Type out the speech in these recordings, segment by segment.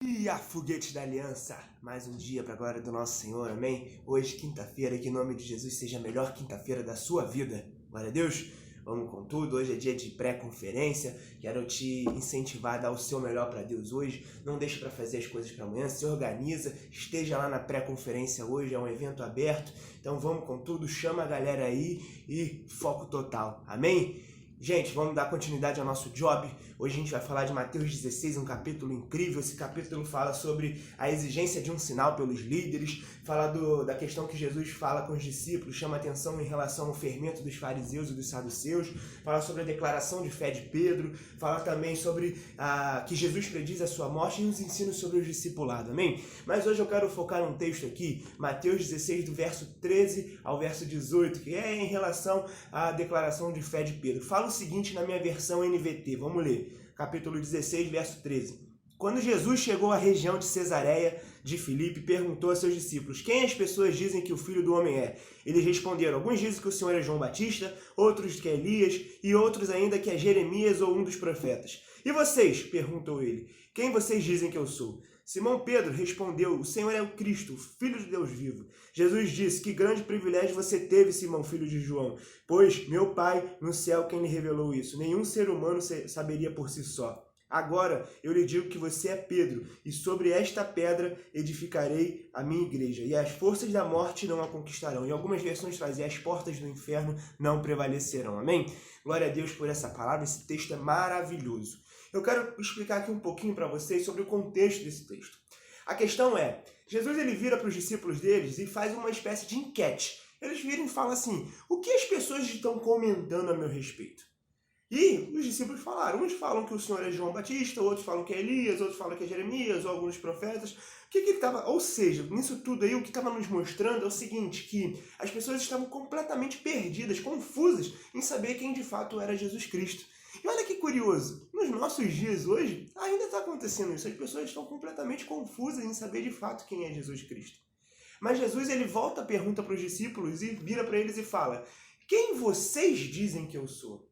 E a foguete da aliança, mais um dia para a glória do nosso Senhor, amém? Hoje, quinta-feira, que em nome de Jesus seja a melhor quinta-feira da sua vida, glória a Deus. Vamos com tudo, hoje é dia de pré-conferência, quero te incentivar a dar o seu melhor para Deus hoje, não deixe para fazer as coisas para amanhã, se organiza, esteja lá na pré-conferência hoje, é um evento aberto, então vamos com tudo, chama a galera aí e foco total, amém? Gente, vamos dar continuidade ao nosso job. Hoje a gente vai falar de Mateus 16, um capítulo incrível. Esse capítulo fala sobre a exigência de um sinal pelos líderes, fala da questão que Jesus fala com os discípulos, chama atenção em relação ao fermento dos fariseus e dos saduceus, fala sobre a declaração de fé de Pedro, fala também sobre que Jesus prediz a sua morte e os ensinos sobre o discipulado, amém? Mas hoje eu quero focar num texto aqui, Mateus 16, do verso 13 ao verso 18, que é em relação à declaração de fé de Pedro. Fala o seguinte na minha versão NVT, vamos ler, capítulo 16, verso 13. Quando Jesus chegou à região de Cesareia de Filipe, perguntou a seus discípulos: quem as pessoas dizem que o Filho do Homem é? Eles responderam: alguns dizem que o Senhor é João Batista, outros que é Elias, e outros ainda que é Jeremias ou um dos profetas. E vocês? Perguntou ele. Quem vocês dizem que eu sou? Simão Pedro respondeu: o Senhor é o Cristo, o Filho de Deus vivo. Jesus disse: que grande privilégio você teve, Simão, filho de João, pois meu Pai no céu quem lhe revelou isso. Nenhum ser humano saberia por si só. Agora eu lhe digo que você é Pedro, e sobre esta pedra edificarei a minha igreja, e as forças da morte não a conquistarão. Em algumas versões trazem: as portas do inferno não prevalecerão. Amém? Glória a Deus por essa palavra, esse texto é maravilhoso. Eu quero explicar aqui um pouquinho para vocês sobre o contexto desse texto. A questão é, Jesus ele vira para os discípulos deles e faz uma espécie de enquete. Eles viram e falam assim: o que as pessoas estão comentando a meu respeito? E os discípulos falaram, uns falam que o Senhor é João Batista, outros falam que é Elias, outros falam que é Jeremias, ou alguns profetas. O que ele estava, ou seja, nisso tudo aí, o que estava nos mostrando é o seguinte, que as pessoas estavam completamente perdidas, confusas em saber quem de fato era Jesus Cristo. E olha que curioso, nos nossos dias hoje, ainda está acontecendo isso, as pessoas estão completamente confusas em saber de fato quem é Jesus Cristo. Mas Jesus ele volta a pergunta para os discípulos e vira para eles e fala: quem vocês dizem que eu sou?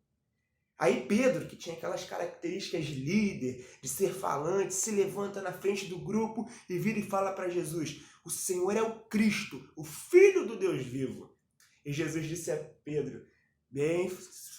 Aí Pedro, que tinha aquelas características de líder, de ser falante, se levanta na frente do grupo e vira e fala para Jesus: o Senhor é o Cristo, o Filho do Deus vivo. E Jesus disse a Pedro: bem,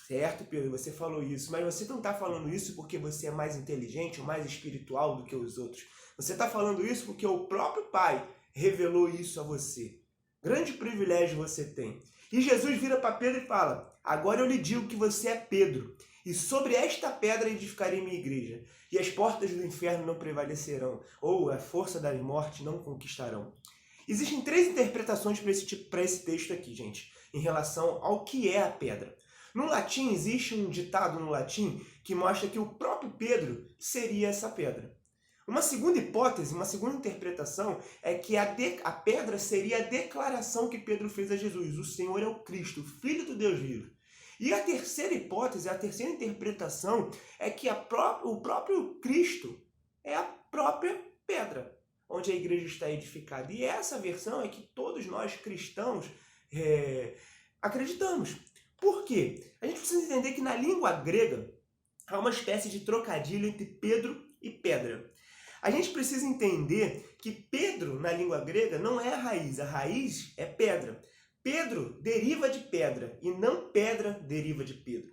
certo, Pedro, você falou isso, mas você não está falando isso porque você é mais inteligente ou mais espiritual do que os outros. Você está falando isso porque o próprio Pai revelou isso a você. Grande privilégio você tem. E Jesus vira para Pedro e fala: agora eu lhe digo que você é Pedro, e sobre esta pedra edificarei minha igreja, e as portas do inferno não prevalecerão, ou a força da morte não conquistarão. Existem três interpretações para esse texto aqui, gente, em relação ao que é a pedra. No latim, existe um ditado no latim que mostra que o próprio Pedro seria essa pedra. Uma segunda hipótese, uma segunda interpretação é que a pedra seria a declaração que Pedro fez a Jesus: o Senhor é o Cristo, o Filho do Deus vivo. E a terceira hipótese, a terceira interpretação é que o próprio Cristo é a própria pedra onde a igreja está edificada. E essa versão é que todos nós cristãos acreditamos. Por quê? A gente precisa entender que na língua grega há uma espécie de trocadilho entre Pedro e pedra. A gente precisa entender que Pedro, na língua grega, não é a raiz é pedra. Pedro deriva de pedra e não pedra deriva de Pedro.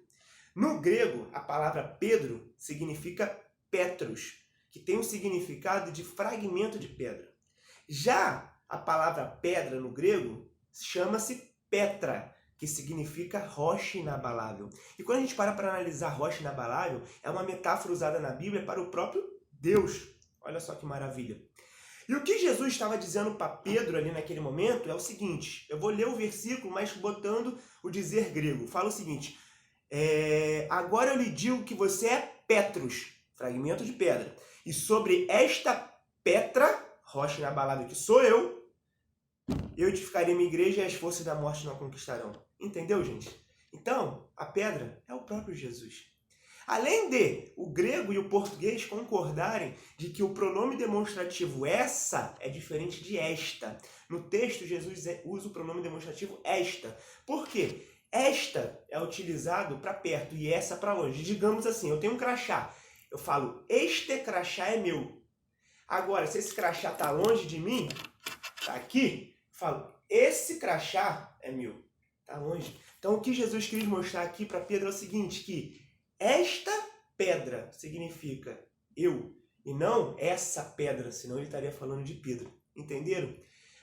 No grego, a palavra Pedro significa Petros, que tem o significado de fragmento de pedra. Já a palavra pedra no grego chama-se Petra, que significa rocha inabalável. E quando a gente para analisar rocha inabalável, é uma metáfora usada na Bíblia para o próprio Deus. Olha só que maravilha. E o que Jesus estava dizendo para Pedro ali naquele momento é o seguinte, eu vou ler o versículo, mas botando o dizer grego. Fala o seguinte: agora eu lhe digo que você é Petros, fragmento de pedra, e sobre esta Petra, rocha inabalável que sou eu edificarei minha igreja e as forças da morte não a conquistarão. Entendeu, gente? Então, a pedra é o próprio Jesus. Além de o grego e o português concordarem de que o pronome demonstrativo essa é diferente de esta. No texto, Jesus usa o pronome demonstrativo esta. Por quê? Esta é utilizado para perto e essa para longe. Digamos assim, eu tenho um crachá. Eu falo, este crachá é meu. Agora, se esse crachá tá longe de mim, tá aqui, eu falo, esse crachá é meu, tá longe. Então, o que Jesus quis mostrar aqui para Pedro é o seguinte, que esta pedra significa eu, e não essa pedra, senão ele estaria falando de Pedro. Entenderam?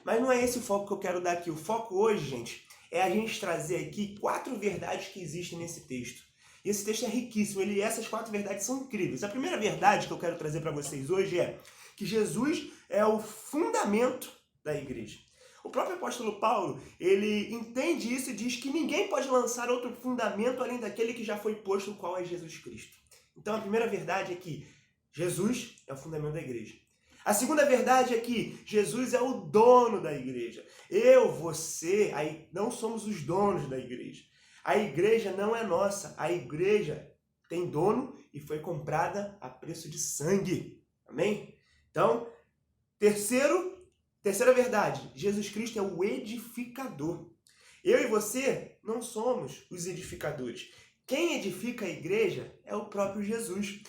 Mas não é esse o foco que eu quero dar aqui. O foco hoje, gente, é a gente trazer aqui 4 verdades que existem nesse texto. E esse texto é riquíssimo. Essas 4 verdades são incríveis. A primeira verdade que eu quero trazer para vocês hoje é que Jesus é o fundamento da igreja. O próprio apóstolo Paulo, ele entende isso e diz que ninguém pode lançar outro fundamento além daquele que já foi posto, o qual é Jesus Cristo. Então a primeira verdade é que Jesus é o fundamento da igreja. A segunda verdade é que Jesus é o dono da igreja. Eu, você, aí não somos os donos da igreja. A igreja não é nossa. A igreja tem dono e foi comprada a preço de sangue. Amém? Então, terceira verdade, Jesus Cristo é o edificador. Eu e você não somos os edificadores. Quem edifica a igreja é o próprio Jesus.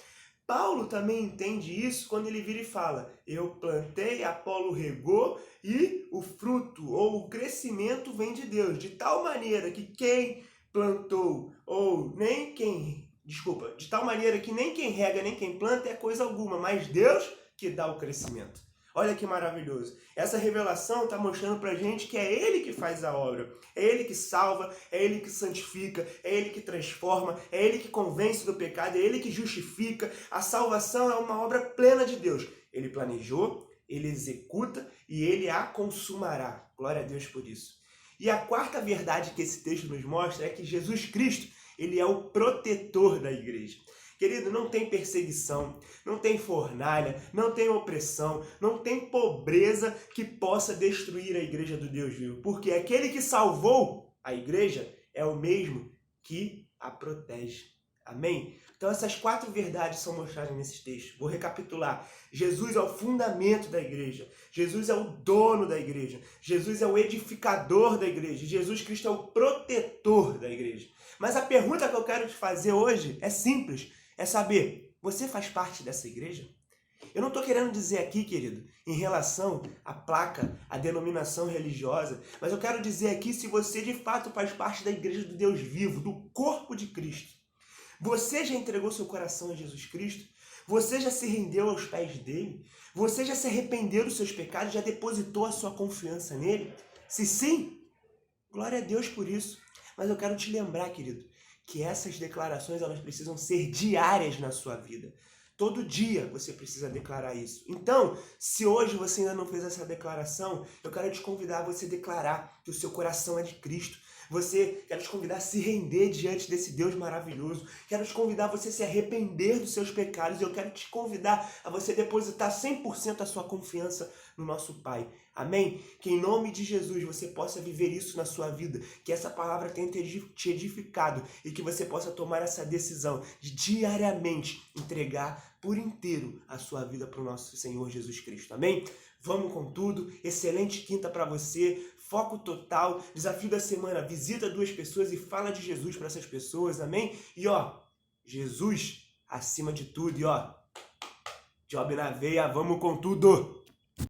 Paulo também entende isso quando ele vira e fala, eu plantei, Apolo regou e o fruto ou o crescimento vem de Deus, de tal maneira que quem plantou ou nem quem, de tal maneira que nem quem rega nem quem planta é coisa alguma, mas Deus que dá o crescimento. Olha que maravilhoso. Essa revelação está mostrando para a gente que é Ele que faz a obra. É Ele que salva, é Ele que santifica, é Ele que transforma, é Ele que convence do pecado, é Ele que justifica. A salvação é uma obra plena de Deus. Ele planejou, Ele executa e Ele a consumará. Glória a Deus por isso. E a quarta verdade que esse texto nos mostra é que Jesus Cristo, Ele é o protetor da igreja. Querido, não tem perseguição, não tem fornalha, não tem opressão, não tem pobreza que possa destruir a igreja do Deus vivo. Porque aquele que salvou a igreja é o mesmo que a protege. Amém? Então essas 4 verdades são mostradas nesse texto. Vou recapitular. Jesus é o fundamento da igreja. Jesus é o dono da igreja. Jesus é o edificador da igreja. Jesus Cristo é o protetor da igreja. Mas a pergunta que eu quero te fazer hoje é simples. É saber, você faz parte dessa igreja? Eu não estou querendo dizer aqui, querido, em relação à placa, à denominação religiosa, mas eu quero dizer aqui se você de fato faz parte da igreja do Deus vivo, do corpo de Cristo. Você já entregou seu coração a Jesus Cristo? Você já se rendeu aos pés dele? Você já se arrependeu dos seus pecados? Já depositou a sua confiança nele? Se sim, glória a Deus por isso. Mas eu quero te lembrar, querido, que essas declarações elas precisam ser diárias na sua vida. Todo dia você precisa declarar isso. Então, se hoje você ainda não fez essa declaração, eu quero te convidar a você declarar que o seu coração é de Cristo. Quero te convidar a se render diante desse Deus maravilhoso. Quero te convidar a você se arrepender dos seus pecados. E eu quero te convidar a você depositar 100% a sua confiança no nosso Pai. Amém? Que em nome de Jesus você possa viver isso na sua vida. Que essa palavra tenha te edificado. E que você possa tomar essa decisão de diariamente entregar por inteiro a sua vida para o nosso Senhor Jesus Cristo. Amém? Vamos com tudo. Excelente quinta para você. Foco total. Desafio da semana. Visita 2 pessoas e fala de Jesus para essas pessoas. Amém? E Jesus acima de tudo. E job na veia. Vamos com tudo.